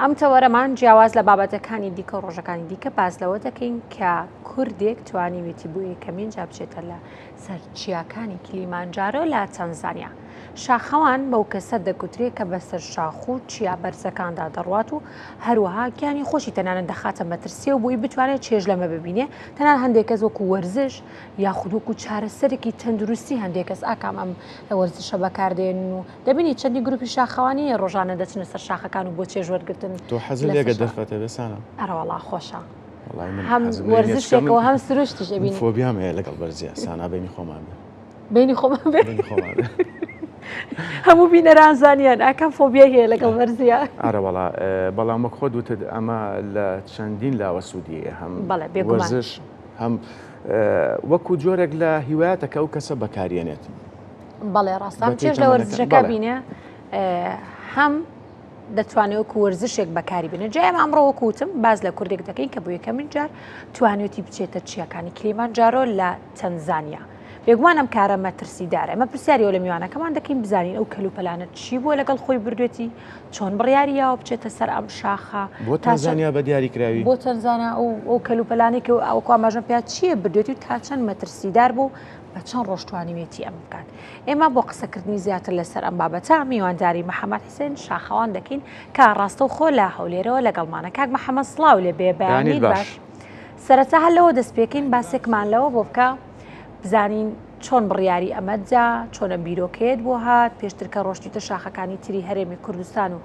ئەم تەوەرەمان جیاواز لە بابەتەکانی دیکە و ڕۆژەکانی دیکە باز لەوە دەکەین کە کوردێک توانیوێتی بوو یەکەمین جا بچێتە لە سەر چیاکانی کلیمانجارۆ لە تەنزانیا. شاخەوان بەو کەسە دەگوترێت کە بەسەر شاخ و چیا بەرزەکاندا دەڕوات و هەروەها گیانی خۆشی تەنانەت دەخاتە مەترسیە و بۆی بتوانێت چێژ لەمە ببینێ. تەنان هەندێک کەس وەکو وەرزش یاخود وەکو چارەسەرێکی تەندروستی هەندێک کەس ئاکام ئەم وەرزشە بەکاردێن و دەبینی چەندی گروپی شاخەوانی ڕۆژانە دەچنە سەر شاخەکان و بۆ چێژ وەرگرتن. تۆ حەزت لێگە دەفەتە بێسانە؟ ئەرەوەڵا خۆشە. هەم وەرزشێکەوە هەم سروشتیش ئەبینی. فۆبیام هەیە لەگەڵ بەرزیە سانا بینی خۆمان بێ. بینی خۆمان بێ. هەموو بینەران زانیان ئاکەم فۆبیا هەیە لەگەڵ وەرزیە. ئارەوەڵا بەڵام وەک خۆت وتت ئەمە لە چەندین لاوە سوودیە هەم وەرزش هەم وەکو جۆرێک لە هیوایەتەکە ئەو کەسە بەکارێنێت. بەڵێ ڕاستە چێژ لە وەرزشەکە بینێ هەم دەتوانێت وەکو وەرزشێک بەکاری بێنێت. جای ئەمە ئەمڕۆ وەکوتم باز لە کوردێک دەکەین کە بۆ یەکەمین جار توانێتی بچێتە چیاکانی کلیمانجارۆ لە تەنزانیا. بێگومان ئەم کارە مەترسیدارە. ئەمە پرسیاریەوە لە میوانەکەمان دەکەین بزانین ئەو کەلوپەلانە چی بووە لەگەڵ خۆی بردوێتی چۆن بڕیاریەوە بچێتە سەر ئەم شاخە بۆ تەنزانیا بە دیاریکراوی بۆ تەنزانیا ئەو کەلوپەلانی کە ئەوکو ئاماژەم پێ چییە بردوێتی و تا چەند مەترسیدار بوو بە چەند ڕۆژتوانیوێتی ئەم بکات. ئێمە بۆ قسەکردنی زیاتر لەسەر ئەم بابەتە میوانداری محەممەد حسێن شاخەوان دەکەین کە ڕاستە و خۆ لە هەولێرەوە لەگەڵمانە کاک محەممەد سڵاو لێ بێ بەیانیت باش. سەرەتا هەر لەوە دەست پێکەین باسێکمان لەوە بۆ بکە بزانین چۆن بڕیاری ئەمەجا چۆنە بیرۆکێت بۆ هات پێشتر کە ڕۆشتیتە شاخەکانی تری هەرێمی کوردستان و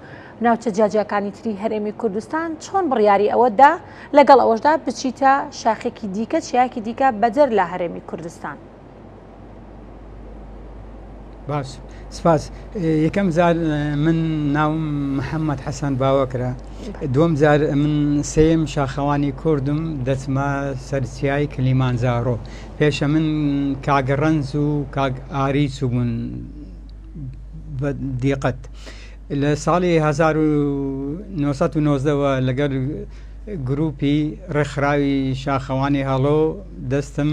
ناوچە جاجیەکانی تری هەرێمی کوردستان چۆن بڕیاری ئەوەدا لەگەڵ ئەوەشدا بچیتە شاخێکی دیکە چیاکی دیکە بەجەر لە هەرێمی کوردستان. باش سپاس. یەکەم زار من ناوم محەممەد حەسەن باوەکرە. دووەم زار من سێم شاخەوانی کوردم دەچمە سەرچیای کلیمانجارۆ. پێشە من کاگەڕەنج و کاگ ئاریچ بوون بە دیقەت لە ساڵی 1990ەوە لەگەڵ گروپی ڕێکخراوی شاخەوانی هەڵۆ دەستم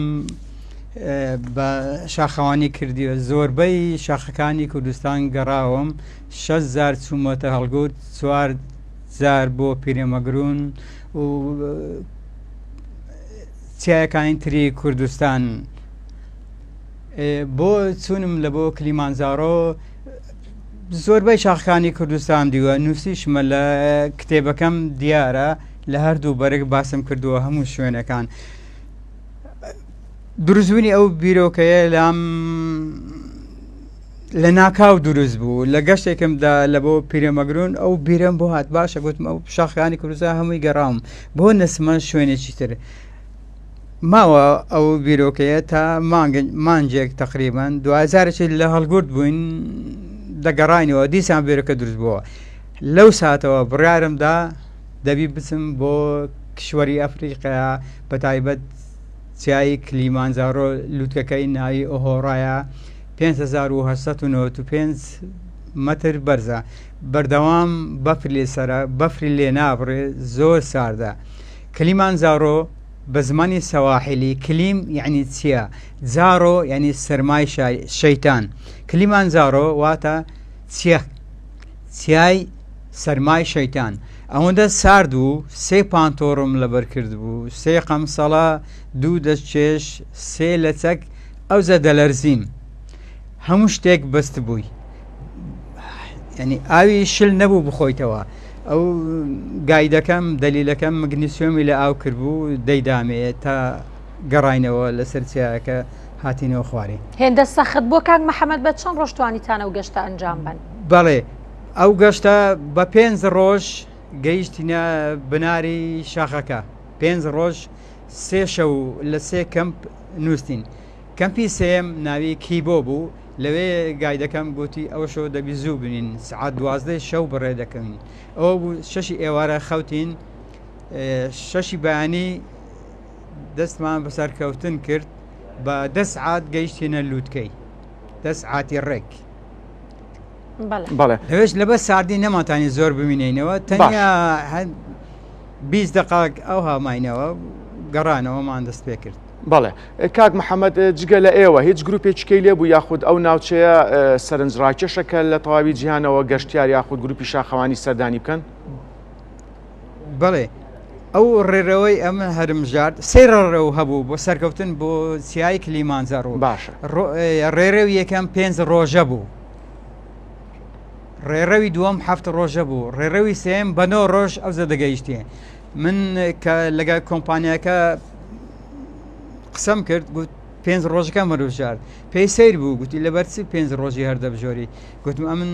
بە شاخەوانی کردیوە. زۆربەی شاخەکانی کوردستان گەڕاوم 6,000 چوومەتە هەڵگوت 4,000 بۆ پیرەمەگرون و چیاکانی تری کوردستان. بۆ چوونم لە بۆ کلیمانجارۆ زۆربەی شاخەکانی کوردستان دیوە نووسیشمە لە کتێبەکەم دیارە لە هەردوو بەرەک باسم کردووە هەموو شوێنەکان. دروستبوونی ئەو بیرۆکەیە لە ناکاو دروست بوو لە گەشتێکمدا لە بۆ پیرەمەگرون ئەو بیرەم بۆ هات باشە گوتم ئەو شاخەکانی کوردستان هەمووی گەڕام بۆ نسمە شوێنێکی تر ماوە ئەو بیرۆکەیە تا مانجێک تقریبان 2000 لە هەڵگورت بووین دەگەڕینەوە دیسان بیرۆکە دروست بووە. لەو ساتەوە بڕیارمدا دەبی بچم بۆ کشوەری ئەفریقا بە تایبەت چیای کلیمانجارۆ لووتکەکەی ناوی ئۆهۆڕایە 5895 مەتر بەرزە بەردەوام بەفری لێ نابڕێ زۆر ساردە. کلیمانجارۆ بە زمانی سەواحیلی کلیم یعنی چییە؟ جارۆ یعنی سەرمای شەیتان. کلیمانجارۆ واتە چیای سەرمای شەیتان. ئەوەندە سارد و 3 پانتۆڕم لەبەر کرد بوو 3 قەمسەڵە 2 دەستچێش 3 لە چەک ئەوزە دەلەرزیم هەموو شتێک بەست بووی ینی ئاوی شل نەبوو بخۆیتەوە. ئەو گایدەکەم دەلیلەکەم مگنیسیۆمی لە ئاو کردبوو دەیدامێت تا گەڕینەوە لە سەرچیاکە هاتینەوە خوارێ. هێندە سەخت بۆ کاک محەممەد بە چەند ڕۆژتوانیتانە و گەشتە ئەنجام بن؟ بەڵێ ئەو گەشتە بە 5 ڕۆژ گەیشتینە بناری شاخەکە 5 ڕۆژ 3 شەو لە 3 کەمپ نووسین. کەمپی سێم ناوی کیبۆ بوو لەوێ گایدەکەم گوتی ئەوە شەو دەبی زوو بنین سعات 12 شەو بەڕێ دەکەین. ئەوە بوو 6 ئێوارە خەوتین 6 بەیانی دەستمان بەسەرکەوتن کرد بە 10 سعات گەیشتینە لووتکەی 10 سعاتی ڕێک. لەوێش لەبە ساردی نەماتانی زۆر ببینینەوە تەنیا 20 دقائق ئەو هاماینەوە گەڕانەوەمان دەست پێ کرد. بەڵێ کاک محەممەد جگە لە ئێوە هیچ گروپێکیکەی لێ بوو یاخود ئەو ناوچەیە سەرنجڕاکێشەکە لە تەواوی جیهانەوە گەشتیار یاخود گروپی شاخەوانی سەردانی بکەن؟ بەڵێ ئەو ڕێرەوەی ئەمە هەرمژار سێڕەوە هەبوو بۆ سەرکەوتن بۆ سیایی کلیمانجارۆ باشە ڕێرەوی یەکەم 5 ڕۆژە بوو ڕێرەوی دووەم 7 ڕۆژە بوو ڕێرەوی سێم بە 9 ڕۆژ ئەو زەدەگەیشتێ من کە لەگە کۆمپانیاکە قسەم کرد گوت 5 ڕۆژەکە مەروژار پێی سیر بوو گوتی لەبەرچی 5 ڕۆژی هەردەبژۆری گوتم ئەمن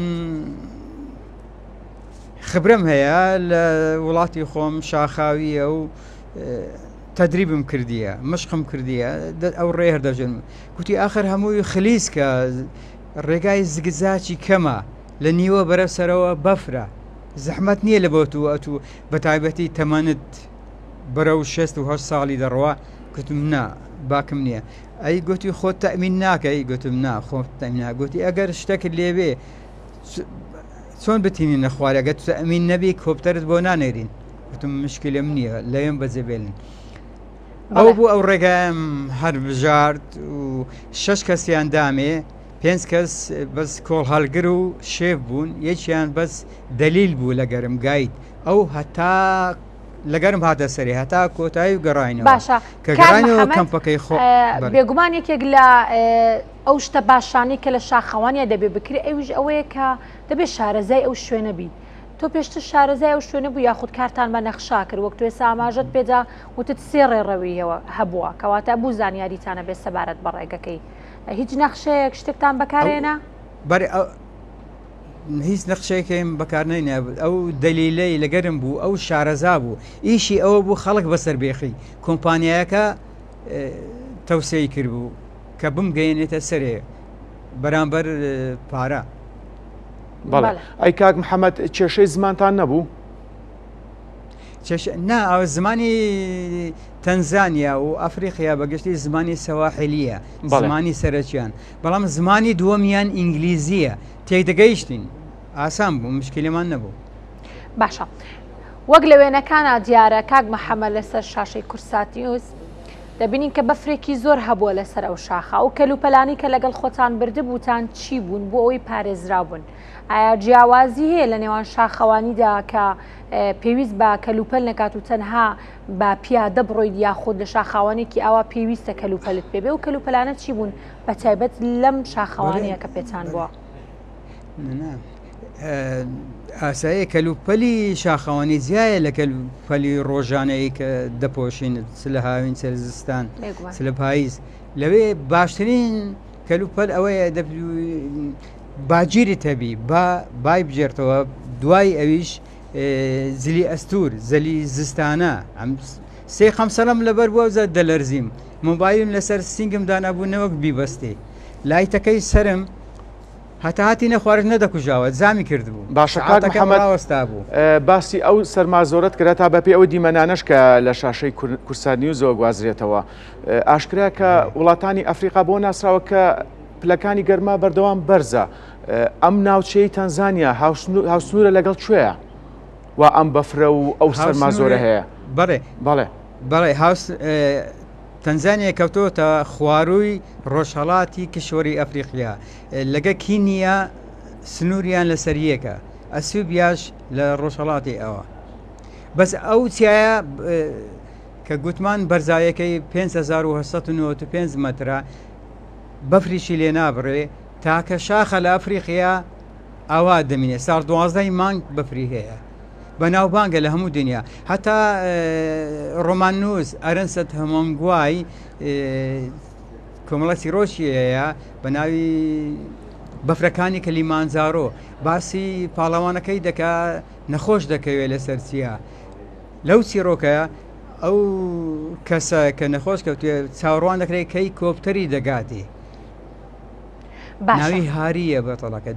خبرم هەیە لە وڵاتی خۆم شاخاویە و تەدریبم کردیە مشقم کردیە ئەو ڕێ هەردەژن گوتی ئاخر هەمووی خلیسکە ڕێگای زگزاچی کەمە لە نیوە بەرەو سەرەوە بەفرە زەحمەت نییە لە بۆ تو بە تایبەتی تەمەنت بەرەو 6 ساڵی دەڕوا گوتم نا باکم نییە ئەی گوتی خۆت تەمین ناکەی گوتم نا خۆت تەمین گوتی ئەگەر شتێکت لێبێ چۆن بتینی نەخوارەگە تو ئەمین نەبی کۆپتەرت بۆ نانێرین گوتم مشکلم نییە لەوێن بەجێبێنن ئەو بوو ئەو ڕێگایم هەر بژارد و 6 کەسیان دامێ 5 کەس بەس کۆڵ هەڵگر و شێف بوون یەکیان بەس دەلیل بوو لەگەرم گایت ئەو هەتا لەگەرم هاتە سەری هەتا کۆتایی و گەڕاینەوە باشە کە گەڕاینەوە کەمپەکەی خۆ بێگومان یەکێک لە ئەو شتە باشانەی کە لە شاخەوانیە دەبێ بکری ئەویش ئەوەیە کە دەبێت شارەزای ئەو شوێنە بیت تۆ پێشتر شارەزای ئەو شوێنە بوو یاخود کارتان بە نەخشا کرد وەک توێ ساماژت پێدا وتت 3 ڕێڕەویەوە هەبووە کەواتە بوو زانیاریتانە بێ سەبارەت بە ڕێگەکەی هیچ نەخشەیەک شتێکتان بەکارێنە هیچ نەخشەیەکەیم بەکارنەینە ئەو دەلیلەی لەگەرم بوو ئەو شارەزا بوو ئیشی ئەوە بوو خەڵک بەسەر بێخی کۆمپانیایەکە تەوسەی کرد بوو کە بمگەێنێتە سەرێ بەرامبەر پارە بەڵێ ئەی کاک محەممەد کێشەی زمانتان نەبوو نا ئەو زمانی تەنزانیا و ئەفریقیا بەگشتی زمانی سەواحلیە زمانی سەرچیان بەڵام زمانی دووەمیان ئینگلیزیە تێکدەگەیشتین ئاسان بوو مشکلمان نەبوو باشە وەک لە وێنەکانە دیارە کاک محەممەد لەسەر شاشەی کورساتیوس دەبینین کە بەفرێکی زۆر هەبووە لەسەر ئەو شاخە و کەلوپەلانی کە لەگەڵ خۆتان بردبووتان چی بوون بۆ ئەوەی پارێزرا بوون ئایا جیاوازی هەیە لە نێوان شاخەوانیدا کە پێویست بە کەلوپەل نەکات و تەنها بە پیادە بڕۆیت یاخود لە شاخەوانێکی ئاوا پێویستە کەلوپەلت پێبێ و کەلوپەلانە چی بوون بە تایبەت لەم شاخەوانیە کە پێتان بووە ئاسایی کەلوپەلی شاخەوانی زیایە لە کەلوپەلی ڕۆژانەی کە دەپۆشین لە هاوین سەرزستان لە پاییز لەوێ باشترین کەلوپەل ئەوەیە باگیری تەبی بای بژێرتەوە دوای ئەویش زلی ئەستور زەلی زستانە سێ خەمسەڵم لەبەر بووە زە دەلەرزیم مۆبایلم لەسەر سنگم دانابوو نەوەک بیبەستێ لایتەکەی سرم هەتا هاتی نەخوارد نەدەکوژاوە زامی کردبوو باشە کاک محەممەد بوو باسی ئەو سەرمازۆرت کرا تا بەپێ ئەو دیمەنانەش کە لە شاشەی کورسان نیوزەوە گوازرێتەوە ئاشکرا کە وڵاتانی ئەفریقا بۆ ناسراوە کە پلەکانی گەرما بەردەوام بەرزە ئەم ناوچەی تەنزانیا هاوسنوورە لەگەڵ کوێیە و ئەم بەفرە و ئەو سەرمازۆرە هەیە بەڵێ تەنزانیا کەوتۆتە خوارووی ڕۆژهەڵاتی کشوەری ئەفریقیا لەگە کینیا سنووریان لە سەریەکە ئەسوبیاش لە ڕۆژهەڵاتی ئەوە بەس ئەو چایە کە گوتمان بەرزایەکەی 5895 مەترە بەفریشی لێ نابڕێ تاکە شاخە لە ئەفریقیا ئاوا دەمینێ ساڵ 12 مانگ بەفری هەیە بەناوبانگە لە هەموو دنیا هەتا ڕۆماننووس ئەرنسەت هەمۆنگوای کۆمەڵەتی ڕۆژیەیە بە ناوی بەفرەکانی کەلیمانجارۆ باسی پاڵەوانەکەی دەکا نەخۆش دەکەوێت لەسەر چیە لەو چیرۆکە ئەو کەسە کە نەخۆش کەوتێ چاوەڕوان دەکرێت کەی کۆپتەری دەگاتی ناوی هاریە بەتەڵەکە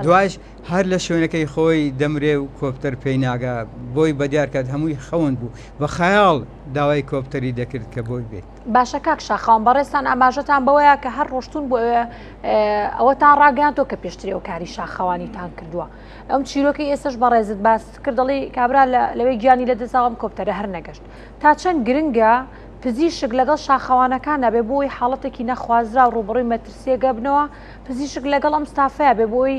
دوایش هەر لە شوێنەکەی خۆی دەمرێ و کۆپتەر پێی ناگا بۆی بەدیارکات هەمووی خەوەن بوو بە خەیاڵ داوای کۆپتەری دەکرد کە بۆی بێت باشە کاک شاخەوان بەڕێستان ئاماژەتان بەوەیە کە هەر ڕۆشتون بۆ ئەوەتان ڕاگەیاندۆ کە پێشتری و کاری شاخەوانیتان کردووە ئەم چیرۆکی ئێستش بەڕێزت باس کردڵی کابرا لەوەی گیانی لە دەساڵم کۆپتەرە هەر نەگەشت تا چەند گرنگە پزیشک لەگەڵ شاخەوانەکان نەبێ بۆی حاڵەتێکی نەخوازرا و ڕوبڕووی مەترسیەگە بنەوە پزیشک لەگەڵ ئەم ستافەیە بێ بۆی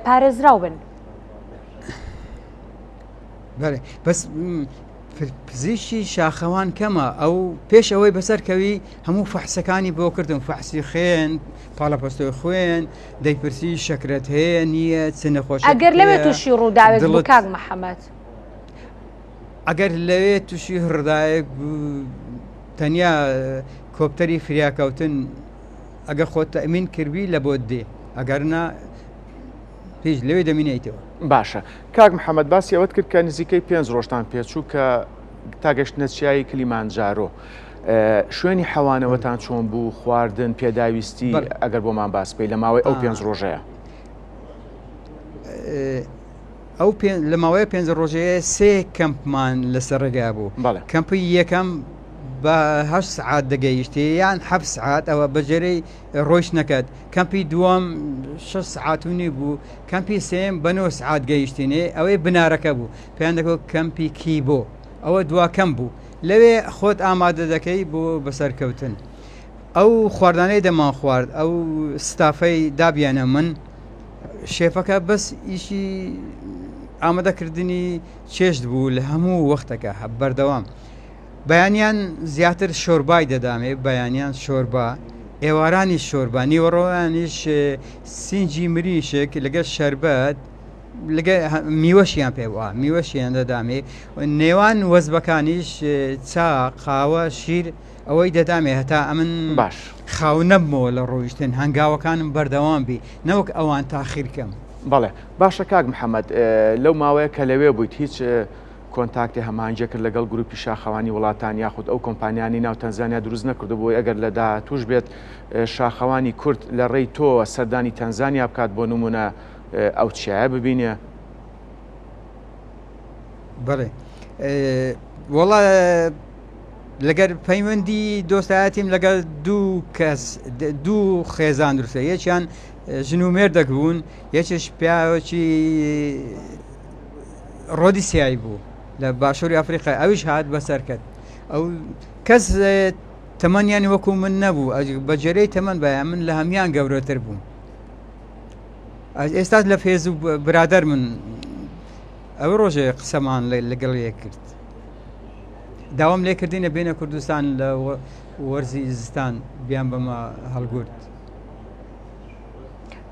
پارێزراو بن بەێ بەس پزیشی شاخەوان کەمە ئەو پێش ئەوەی بەسەرکەوی هەموو فەحسەکانی بۆ کردم فەحسی خوێن پاڵەپەستۆی خوێن دەیپرسی شەکرەت هەیە نییە چ نەخۆش ئەگەر لەوێ تووشی ڕووداوێت بۆ کاک محەممەد ئەگەر لەوێ تووشی هڕدایەک تەنیا کۆپتەری فریاکەوتن ئەگەر خۆت ئەمین کردوی لە بۆ دێ ئەگەرنا پێش لەوێ دەمینیتەوە باشە کاک محەممەد باسی ئەوەت کرد کە نزیکەی 5 ڕۆژتان پێچوو کە تاگەشت نەچیایی کلیمانجارۆ شوێنی حەوانەوەتان چۆن بوو خواردن پێداویستی ئەگەر بۆمان باس پێی لە ماوەی ئەو 5 ڕۆژەیە ئەو لە ماوەیە 5 ڕۆژەیە 3 کەمپمان لەسەر ڕێگا بوو کەمپی یەکەم بە 8 سعات دەگەیشتی یان 7 سعات ئەوە بەجێرەی ڕۆیش نەکات کەمپی دووەم 6 سعاتونی بوو کەمپی سێم بە 9 سعات گەیشتینێ ئەوەی بنارەکە بوو پێیان دەکەوت کەمپی کیبۆ ئەوە دواکەم بوو لەوێ خۆت ئامادە دەکەی بۆ بەسەرکەوتن ئەو خواردانەی دەمان خوارد ئەو ستافەی دابیانە من شێفەکە بەس ئیشی ئامادەکردنی چێشت بوو لە هەموو وەختەکە بەردەوام بەیانیان زیاتر شۆربای دەدامێ بەیانیان شۆربا ئێوارانی شۆربا نیوەڕۆیانیش سینجی مریشێک لەگە شەربەت لەگە میوەشیان پێ وە میوەشیان دەدامێ نێوان وەزبەکانیش چا قاوە شیر ئەوەی دەدامێ هەتا ئەمن باش خاو نەبمەوە لە ڕۆیشتن هەنگاوەکانم بەردەوام بی نەوەک ئەوان تاخیرکەم بەڵێ باشە کاک محەممەد لەو ماوەیە کە لەوێ بوویت هیچ کۆنتاکتی هەمانجە کرد لەگەڵ گروپی شاخەوانی وڵاتان یاخود ئەو کۆمپانیانی ناو تەنزانیا دروست نەکردو بۆی ئەگەر لە داهاتووش بێت شاخەوانی کورد لە ڕێی تۆ سەردانی تەنزانیا بکات بۆ نمونە ئەو چیایە ببینێ بەڵێ وەڵا لەگەر پەیوەندی دۆستایەتیم لەگەڵ دوو خێزان دروستە یەکیان ژن و مێردەک بوون یەکێش پیاوەکی ڕۆدیسیایی بوو لە باشووری ئەفریقا ئەویش هات بەسەرکەت ئەو کەس تەمەنیانی وەکو من نەبوو بەجێرەی تەمەن بە من لە هەمان گەورەتر بووم ئێستا لە فێز و برادەر من ئەو ڕۆژێ قسەمان لەگەڵ یەک کرد داوام لێ کردینە بینە کوردستان لە وەرزی زستان بیان بەمە هەڵگورت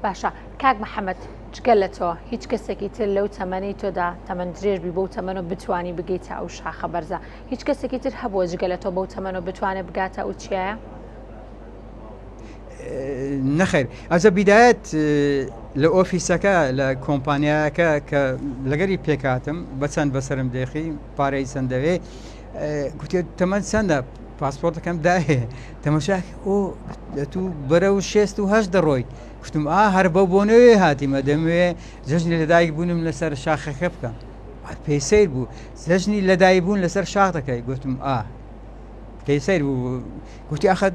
باشە کاک محەممەد جگەل لە تۆ هیچ کەسێکی تر لەو تەمەنەی تۆدا تەمەند درێژبی بەو تەمەنە بتوانی بگەیتە ئەو شاخە بەرزە هیچ کەسێکی تر هەبووە جگەل لە تۆ بەو تەمەنە بتوانێت بگاتە ئەو چیایە؟ نەخێر ئەزە بیدایەت لە ئۆفیسەکە لە کۆمپانیاکە کە لەگەری پێکاتم بەچەند بەسرم دێخی پارەی چەندەوێ گوتێ تەمەند چەندە پاسپۆرتەکەم داهێ تەمەشاک ئۆ تو بەرە و 6 دەڕۆی گفتم هەر بە بۆنەوێ هاتیمە دەموێ جەژنی لەدایک بوونم لەسەر شاخەکە بکەم پێی سیر بوو جەژنی لەدایک بوون لەسەر شاخ دەکەی گوتم پێی سیر بوو گوتی ئاخە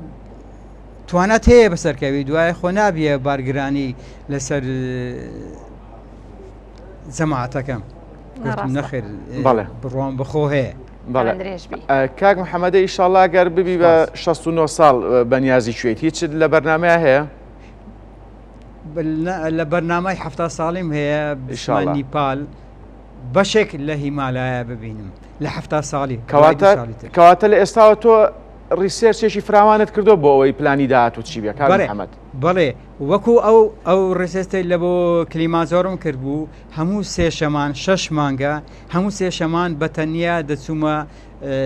توانات هەیە بەسەرکەوی دوایە خۆ نابیە بارگرانی لەسەر جەماعەتەکەم نەخێر بڕوان بەخۆ هەیە کاک محەممەدە ئیشاڵڵا گەر ببی بە 69 ساڵ بەنیازی کوێیت هیچت لە بەرنامەیە هەیە؟ لە بەرنامای 70 ساڵیم هەیە نیپال بەشێک لە هیمالایە ببینم لە 70 ساڵی کەواتە لە ئێستاوە تۆ ڕیسێرچێکی فراوانت کردو بۆ ئەوەی پلانی داهاتوو چی بێ کاک محەممەد؟ بەڵێ وەکو ئەو ڕێسێستی لە بۆ کلیمازۆرم کرد بوو هەموو 3 شەمان 6 مانگە هەموو 3 شەمان بەتەنیا دەچوومە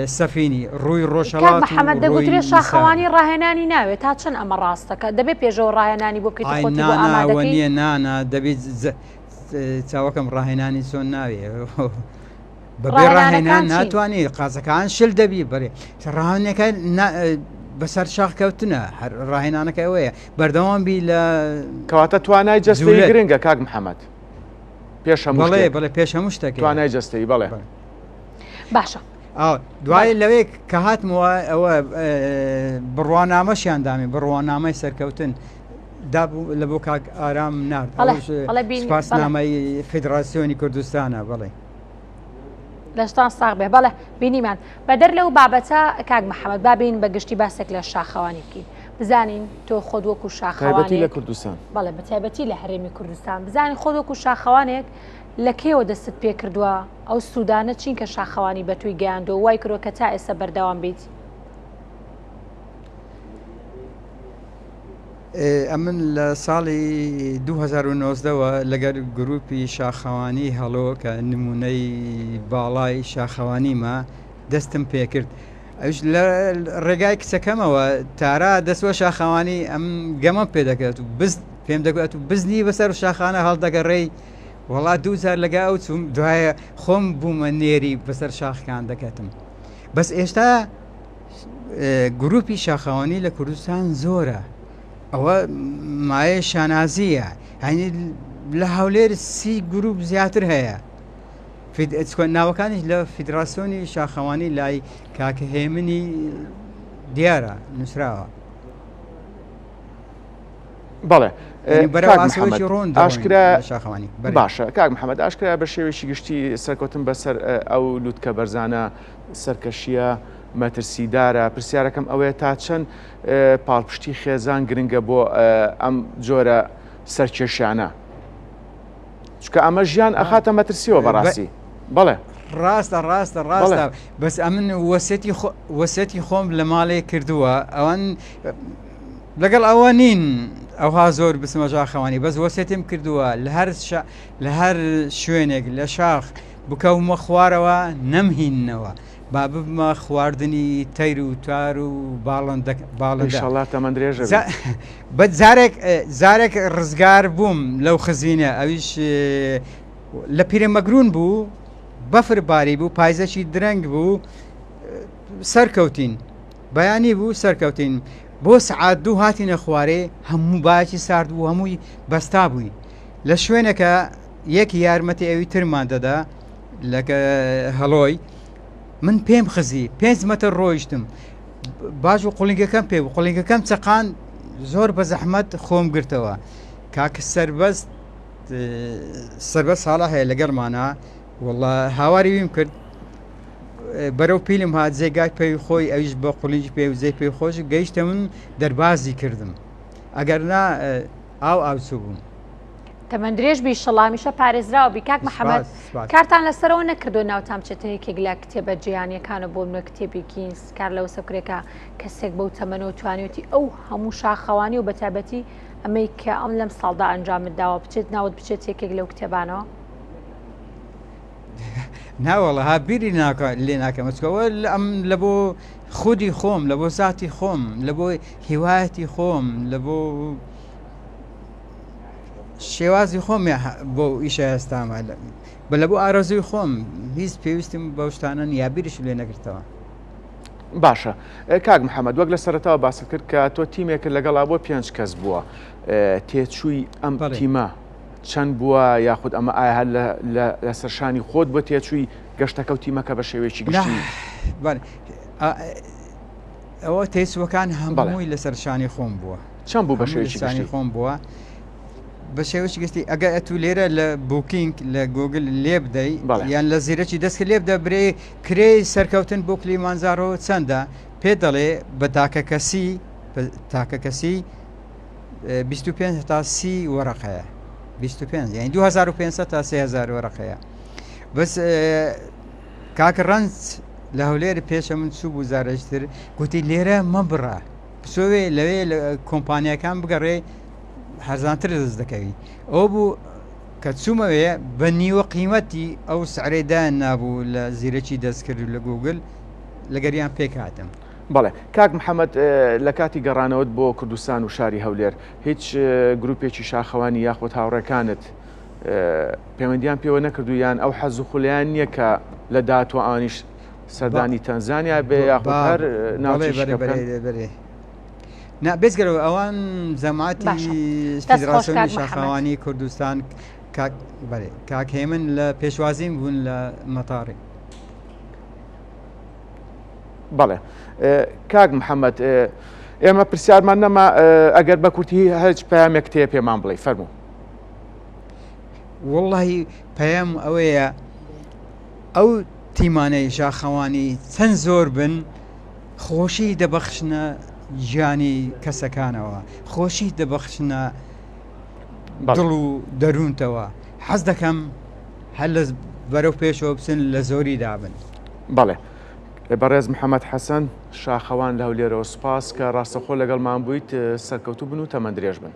سەفینی ڕووی ڕۆژهەڵات محەممەد دەگوترێ شاخەوانی ڕاهێنانی ناوێت تا چەند ئەمە ڕاستەکە دەبێت پێشەوە ڕاهێنانی بۆ بکەیت خۆتی بۆ ئامادەکەی نییە نانە دەبێت چاوەکەم ڕاهێنانی چۆن ناوێ بەبێ ڕاهێنان ناتوانانی قازەکان شل دەبی بەرێ ڕاهێنەکە بەسەر شاخکەوتنە ڕاهێنانەکە ئەوەیە بەردەوام بی لە کەواتە توانای جەستەی گرنگە کاک محەممەد پێش بەڵێ بەڵێ پێش هەموو شتێک توانای جەستەی بەڵێ باشە دوای لەوێ کە هاتمەوە ئەوە بڕوانامەشیان دامی بڕوانامەی سەرکەوتن دابوو لە بۆ کاک ئارام نرد سپاسنامەی فیدراسیۆنی کوردستانە بڵێ لەشتان ساغ بێ بەڵێ بینیمان بەدەر لەو بابەتە کاک محەممەد بابین بە گشتی باسێک لە شاخەوانی بکەین بزانین تۆ خۆت وەکو شاخەوانی لە کوردستان بەڵێ بەتایبەتی لە هەرێمی کوردستان بزانین خۆت وەکو شاخەوانێک لە کێوە دەستت پێ کردووە ئەو سوودانە چین کە شاخەوانی بە توی گەیاندۆ وای کردووە کە تا ئێستا بەردەوام بیت؟ ئەمن لە ساڵی 2009ەوە لەگەر گروپی شاخەوانی هەڵۆ کە نمونەی باڵای شاخەوانیمە دەستم پێکرد. ئەوش لە ڕێگای کچەکەمەوە تارا دەستوە شاخەوانی ئەم گەمە پێ دەکەێت و پێم دەگوێت و بزنی بەسەر شاخانە هەڵدەگەڕێی وڵات 2000 لەگە ئەو چوم دوایە خۆم بوومە نێری بەسەر شاخەکان دەکەتم. بەس ئێستا گروپی شاخەوانی لە کوردستان زۆرە، ئەوە مایە شانازیە، هەنی لە هەولێر 30 گروپ زیاتر هەیە. ناوەکانیش لە فیدراسیۆنی شاخەوانی لای کاکە هێمنی دیارە نووسراوە. بەڵێ ئاشکرا شاخەوانی باشە کاک محەممەد ئاشکرا بە شێوەیەکی گشتی سەرکەوتن بەسەر ئەو لووتکە بەرزانە سەرکەشیە مەترسیدارە. پرسیارەکەم ئەوەیە تا چەند پاڵپشتی خێزان گرنگە بۆ ئەم جۆرە سەرکێشانە، چکە ئەمە ژیان ئەخاتە مەترسیەوە بەڕاستی. بەڵێ ڕاستە بەس ئەمن وەسێتی خۆم لە ماڵێ کردووە، ئەوان لەگەڵ ئەوە نین ئەوها زۆر بسمە شاخەوانی، بەس وەسێتم کردووە لە هەر شوێنێک لە شاخ بکەومە خوارەوە نەمهینەوە، با ببمە خواردنی تەیر و تار و باڵندە تەمەندرێژە. بە زارێک ڕزگار بووم لەو خزینە، ئەویش لە پیرەمەگرون بوو، بەفر باری بوو، پایزەکی درەنگ بوو، سەرکەوتین بەیانی بوو سەرکەوتین بۆ سعات 2 هاتینە خوارێ، هەموو باەکی سارد بوو، هەمووی بەستا بووی. لە شوێنەکە یەکی یارمەتی ئەوی ترمان دەدا لەکە هەڵۆی من پێم خزی 5 مەتر ڕۆیشتم، باش و قوڵنگەکەم پێ بوو، قوڵنگەکەم چەقان زۆر بە زەحمەت خۆم گرتەوە. کاکە سەربەست ساڵە هەیە لەگەڵمانە، وەڵڵا هاواری ویم کرد بەرەو پیلم هات جێگای پێی خۆی، ئەویش بە قوڵنجی پێ و جێ پێی خۆش گەیشتە من دەربازی کردم، ئەگەر نا ئاوچوو بووم. تەمەندرێژ بی شەڵامیشە پارێزراوە بی. کاک محەممەد کارتان لەسەرەوە نەکردو ناوتام چێتەیەکێک لە کتێبە جیهانیەکانە بۆ منە کتێبی کینس کار لەوە سەکرێکە کەسێک بەو تەمەنەوە توانێتی ئەو هەموو شاخەوانی و بەتابەتی ئەمەی کە ئەم لەم ساڵدا ئەنجامت داوە بچێت ناوت بچێت یەکێک لەو کتێبانەوە؟ ناوەڵە ها بیری لێ ناکەمەچکەوە ئەم لە بۆ خودی خۆم، لە بۆ زاتی خۆم، لە بۆ هیوایەتی خۆم، لە بۆ شێوازی خۆم بۆ ئیشە هەستامە، بە لە بۆ ئارەزوی خۆم هیچ پێویستیم بە شتانە یابیریش لێ نەگرتەوە. باشە کاک محەممەد وەک لە سەرەتاوە باست کرد کە تۆ تیمێک لەگەڵا بۆ 5 کەس بووە، تێچووی ئەم تیمە چەند بووە یاخود ئەمە ئایا هەر لە سەرشانی خۆت بۆ تێچووی گەشتەکە و تیمەکە بە شێوەیەکی گشتی؟ ئەوە تێچووەکان هەمووی لە سەرشانی خۆم بووە. چەند بوو بە شێوەیەکی گشتی خۆم بووە؟ بە شێوەیەکی گشتی ئەگە ئەتو لێرە لە بوکینگ لە گوگل لێ بدەی یان لە زیرەکی دەستکە لێ بدە برێ کرێی سەرکەوتن بۆ کلیمانزارۆ چەندە پێ دەڵێ بە تاکە کەسی 25 تا 30 وەرەقەیە، 25 یعنی 2500 تا 3000 وەرەقەیە. بەس کاکە ڕەنج لە هەولێر پێشە من چوو بوو زارەشتر گوتی لێرە مەبڕە بسۆوێ لەوێ لە کۆمپانیەکان بگەڕێ هەرزانتر دەست دەکەوی. ئەو بوو کە چوومەوێ بە نیوە قیمەتی ئەو سعرێدا نابوو لە زیرەکی دەستکرد لە گوگل لەگەریان پێکهاتم. بەڵێ کاک محەممەد لە کاتی گەڕانەوەت بۆ کوردستان و شاری هەولێر هیچ گروپێکی شاخەوانی یاخود هاوڕێکانت پەیوەندیان پێوە نەکردو یان ئەو حەز و خولیان نییە کە لە داهاتوە ئەوانیش سەردانی تەنزانیا بێ یاخود هەر ناوچێ بێزگەرەوە ئەوان زەماتی فیدراسیۆنی شاخەوانی کوردستان کاک هێمن لە پێشوازیم بوون لە مەتاڕی. بەڵێ کاک محەممەد ئێمە پرسیارمان نەما ئەگەر بە کورتی هەرچ پەیامێک تێ پێمان بڵێ فەرموو. وەڵڵاهی پەیام ئەوەیە ئەو تیمانەی شاخەوانی چەند زۆر بن خۆشی دەبەخشنە ژیانی کەسەکانەوە، خۆشی دەبەخشنە دڵ و دەروونتەوە. حەز دەکەم هەر لە بەرەو پێشەوە بچن لە زۆری دابن. بەڵێ بەڕێز محەممەد حەسەن شاخەوان لە هەولێرەوە سوپاس کە ڕاستەخۆ لەگەڵمان بوویت سەرکەوتوو بن و تەمەندرێژ بن.